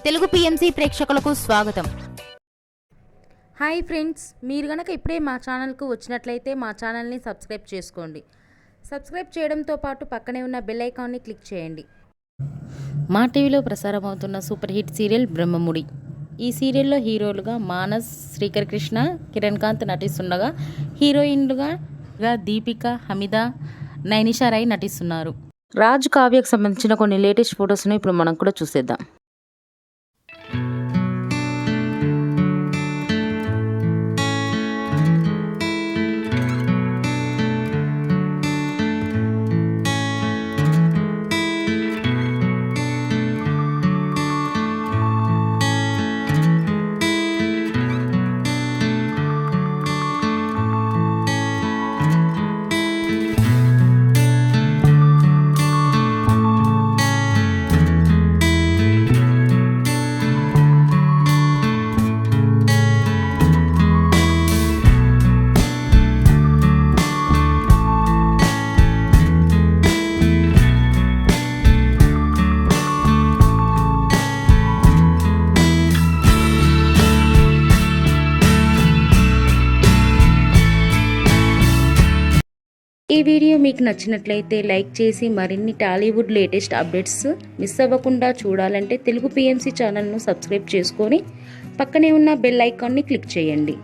Telugu PMC ప్రేక్షకులకు స్వాగతం. Hi friends, మీరు గనక ఇప్పుడే మా ఛానల్కు వచ్చినట్లయితే మా ఛానల్ని సబ్స్క్రైబ్ చేసుకోండి. సబ్స్క్రైబ్ చేయడంతో పాటు పక్కనే ఉన్న బెల్ ఐకాన్ని క్లిక్ చేయండి. మా టీవీలో ప్రసారం అవుతున్న సూపర్ హిట్ సీరియల్ బ్రహ్మముడి. ఈ సీరియల్లో హీరోలుగా మానస్, శ్రీకర్ కృష్ణ, కిరణ్ కాంత్ నటిస్తుండగా హీరోయిన్లుగా దీపిక, హమీద, నైనిషా రాయ్ నటిస్తున్నారు. రాజ్ కావ్యకు సంబంధించిన కొన్ని లేటెస్ట్ ఫొటోస్ను ఇప్పుడు మనం కూడా చూసేద్దాం. ఈ వీడియో మీకు నచ్చినట్లయితే లైక్ చేసి మరిన్ని టాలీవుడ్ లేటెస్ట్ అప్డేట్స్ మిస్ అవ్వకుండా చూడాలంటే తెలుగు పిఎంసి ఛానల్ను సబ్స్క్రైబ్ చేసుకొని పక్కనే ఉన్న బెల్ ఐకాన్ని క్లిక్ చేయండి.